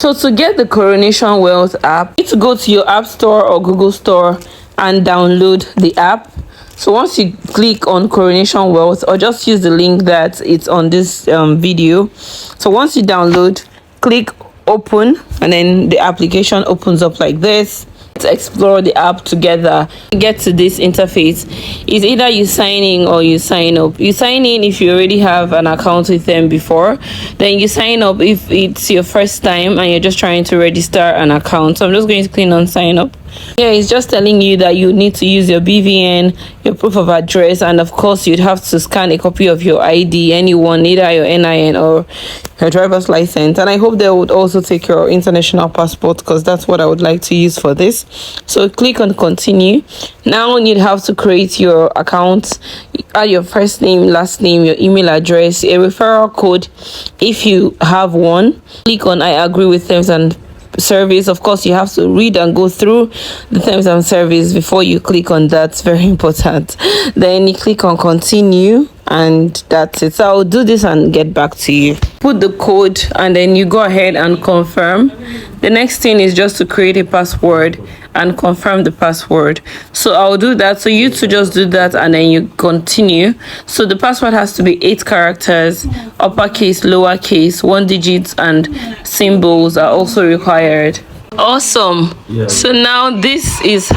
So to get the Coronation Wealth app, you need to go to your App Store or Google Store and download the app. So once you click on Coronation Wealth, or just use the link that it's on this video. So once you download, click open, and then the application opens up like this. To explore the app together, get to this interface. Is either you sign in or you sign up. You sign in if you already have an account with them before, then you sign up if it's your first time and you're just trying to register an account. So I'm just going to click on sign up. Yeah, it's just telling you that you need to use your BVN, your proof of address, and of course you'd have to scan a copy of your ID, anyone, either your NIN or your driver's license. And I hope they would also take your international passport, because that's what I would like to use for this. So click on continue. Now you'd have to create your account, add your first name, last name, your email address, a referral code if you have one. Click on I agree with terms and service. Of course, you have to read and go through the terms and service before you click on that. It's very important. Then you click on continue, and that's it. So I'll do this and get back to you. Put the code and then you go ahead and confirm. The next thing is just to create a password and confirm the password. So I'll do that. So you to just do that and then you continue. So the password has to be 8 characters, uppercase, lowercase, 1 digit, and symbols are also required. Awesome. Yeah. So now this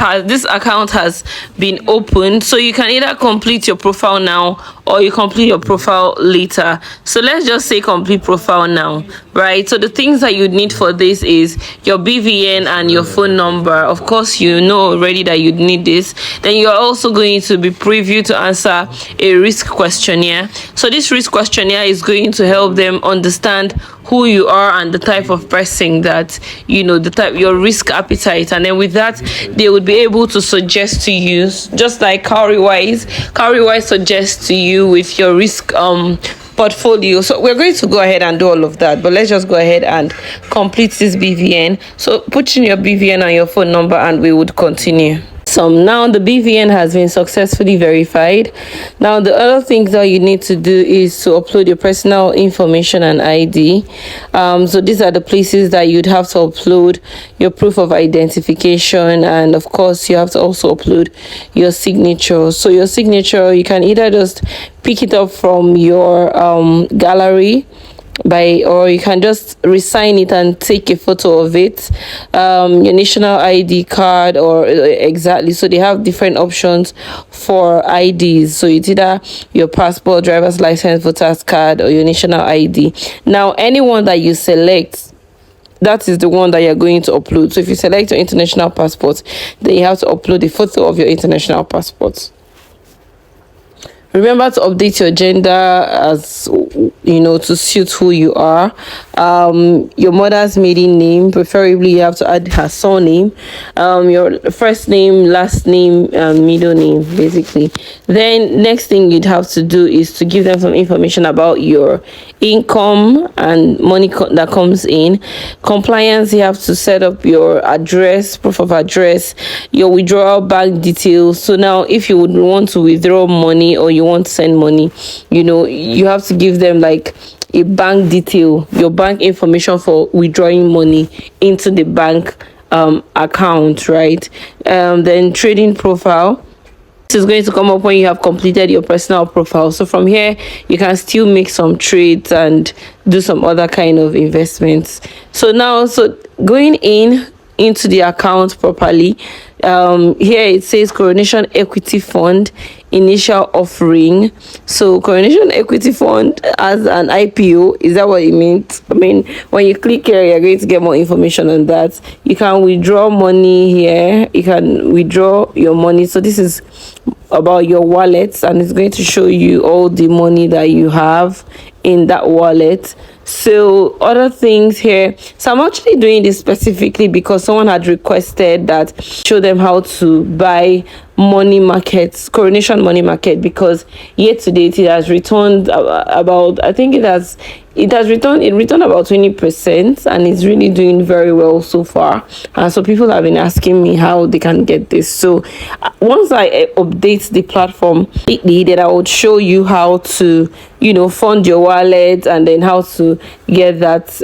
account has been opened, so you can either complete your profile now or you complete your profile later. So let's just say complete profile now, right? So the things that you need for this is your BVN and your phone number. Of course, you know already that you need this. Then you're also going to be previewed to answer a risk questionnaire. So this risk questionnaire is going to help them understand who you are and the type of person that, you know, the type, your risk appetite. And then with that, they would be able to suggest to you, just like Cowrywise suggests to you with your risk portfolio. So we're going to go ahead and do all of that, but let's just go ahead and complete this BVN. So put in your BVN and your phone number and we would continue. So now the BVN has been successfully verified. Now the other things that you need to do is to upload your personal information and ID. So these are the places that you'd have to upload your proof of identification, and of course you have to also upload your signature. So your signature, you can either just pick it up from your gallery or you can just resign it and take a photo of it, your national ID card, or exactly. So they have different options for IDs. So it's either your passport, driver's license, voter's card, or your national ID. Now anyone that you select, that is the one that you're going to upload. So if you select your international passport, then you have to upload a photo of your international passport. Remember to update your gender, as you know, to suit who you are. Your mother's maiden name, preferably you have to add her surname, your first name, last name, middle name, basically. Then next thing you'd have to do is to give them some information about your income and money that comes in. Compliance, you have to set up your address, proof of address, your withdrawal bank details. So now if you would want to withdraw money or you want to send money, you know, you have to give them like a bank detail, your bank information for withdrawing money into the bank account, right? Then trading profile. This is going to come up when you have completed your personal profile. So from here you can still make some trades and do some other kind of investments. So now, so going into the account properly, here it says Coronation Equity Fund initial offering. So Coronation Equity Fund as an IPO, is that what it means? I mean, when you click here, you're going to get more information on that. You can withdraw money here, you can withdraw your money. So this is about your wallets, and it's going to show you all the money that you have in that wallet. So other things here, so I'm actually doing this specifically because someone had requested that show them how to buy money markets, Coronation money market, because yet to date it has returned about, I think it has it returned about 20%, and it's really doing very well so far. And so people have been asking me how they can get this. So once I update the platform, then I would show you how to, fund your wallet, and then how to get that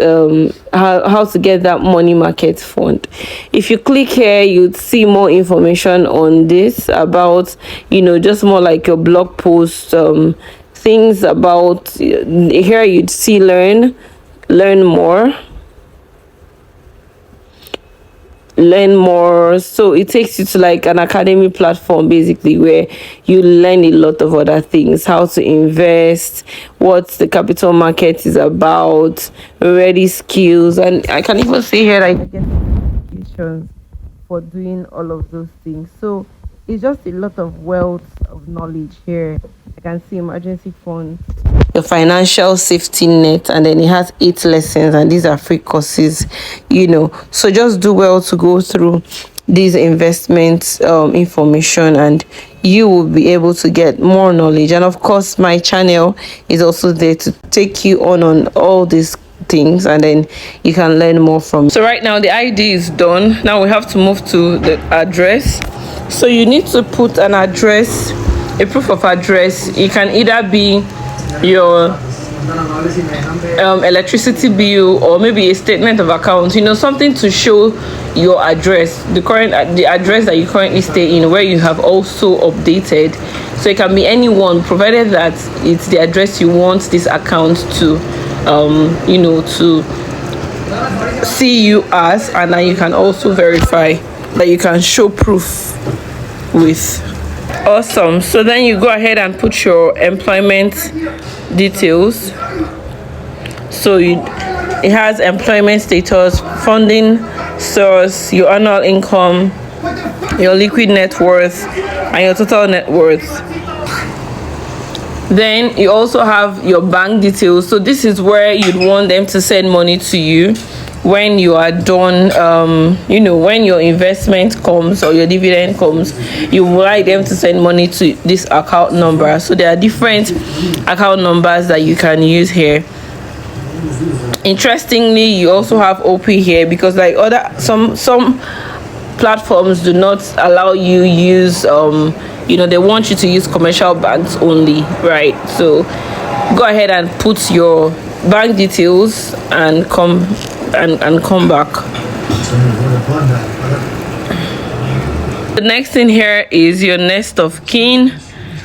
how to get that money market fund. If you click here, you'd see more information on this about, just more like your blog post, things about here. You'd see learn more. So it takes you to like an academy platform, basically, where you learn a lot of other things: how to invest, what the capital market is about, ready skills. And I can even see here like get certifications for doing all of those things. So it's just a lot of wealth of knowledge here. I can see emergency funds, your financial safety net, and then it has 8 lessons, and these are free courses. So just do well to go through these investment information, and you will be able to get more knowledge. And of course, my channel is also there to take you on all these things, and then you can learn more from. So right now the ID is done. Now we have to move to the address. So you need to put an address, a proof of address. It can either be your electricity bill, or maybe a statement of account, something to show your address, the address that you currently stay in, where you have also updated. So it can be anyone, provided that it's the address you want this account to to see you as, and then you can also verify that you can show proof with. Awesome. So then you go ahead and put your employment details. So it has employment status, funding source, your annual income, your liquid net worth, and your total net worth. Then you also have your bank details. So this is where you'd want them to send money to you when you are done. When your investment comes or your dividend comes, you would like them to send money to this account number. So there are different account numbers that you can use here. Interestingly, you also have OP here, because like some platforms do not allow you use they want you to use commercial banks only, right? So go ahead and put your bank details and come back. The next thing here is your next of kin.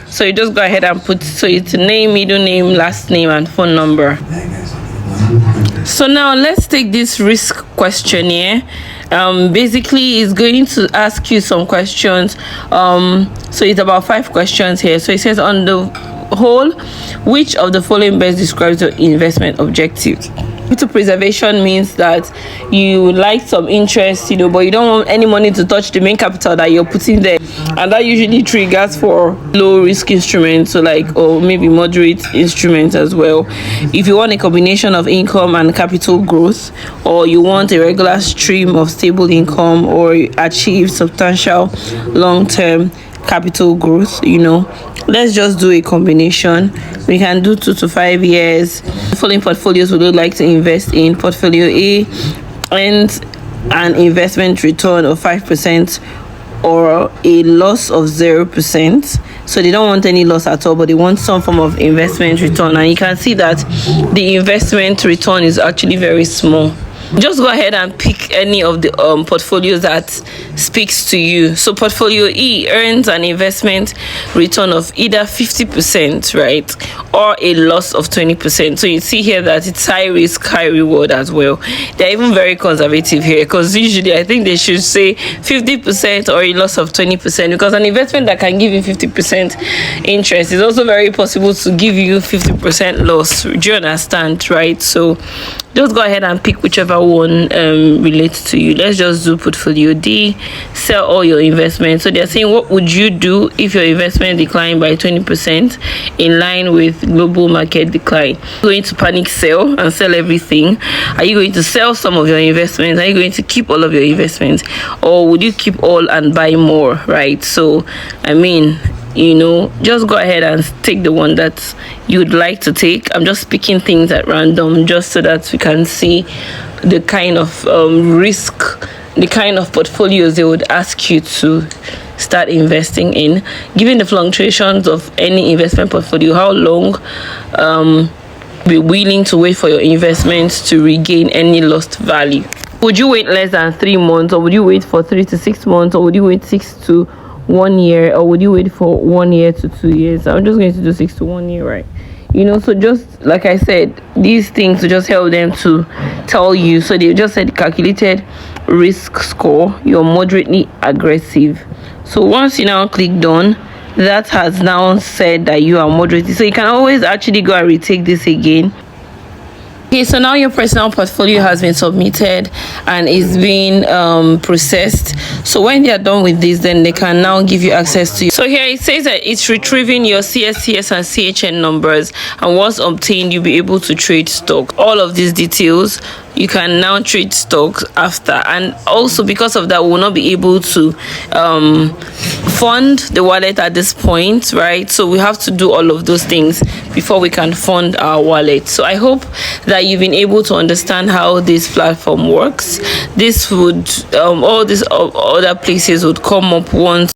So you just go ahead and put, so it's name, middle name, last name, and phone number. So now let's take this risk questionnaire. Basically it's going to ask you some questions. So it's about 5 questions here. So it says, on the whole, which of the following best describes your investment objectives? Capital preservation means that you like some interest, but you don't want any money to touch the main capital that you're putting there, and that usually triggers for low risk instruments, so like, or maybe moderate instruments as well. If you want a combination of income and capital growth, or you want a regular stream of stable income, or achieve substantial long-term capital growth, let's just do a combination. We can do 2 to 5 years. The following portfolios would you like to invest in? Portfolio A earns an investment return of 5% or a loss of 0%. So they don't want any loss at all, but they want some form of investment return, and you can see that the investment return is actually very small. Just go ahead and pick any of the portfolios that speaks to you. So portfolio E earns an investment return of either 50%, right, or a loss of 20%. So you see here that it's high risk, high reward as well. They're even very conservative here, because usually I think they should say 50% or a loss of 20%, because an investment that can give you 50% interest is also very possible to give you 50% loss. Do you understand, right? So just go ahead and pick whichever one relates to you. Let's just do portfolio D, sell all your investments. So they're saying, what would you do if your investment declined by 20% in line with global market decline? Are you going to panic sell and sell everything? Are you going to sell some of your investments? Are you going to keep all of your investments? Or would you keep all and buy more, right? So I mean, just go ahead and take the one that you'd like to take. I'm just picking things at random just so that we can see the kind of risk, the kind of portfolios they would ask you to start investing in. Given the fluctuations of any investment portfolio, how long be willing to wait for your investments to regain any lost value? Would you wait less than 3 months, or would you wait for 3 to 6 months, or would you wait 6 to 1 year, or would you wait for 1 year to 2 years? I'm just going to do 6 to 1 year, right? So just like I said, these things will just help them to tell you. So they just said calculated risk score, you're moderately aggressive. So once you now click done, that has now said that you are moderate, so you can always actually go and retake this again. Okay, so now your personal portfolio has been submitted and is being processed. So when they are done with this, then they can now give you access to you. So here it says that it's retrieving your CSCS and CHN numbers, and once obtained, you'll be able to trade stock. All of these details, you can now trade stocks after. And also because of that, we'll not be able to fund the wallet at this point, right? So we have to do all of those things before we can fund our wallet. So I hope that you've been able to understand how this platform works. This would all these other places would come up once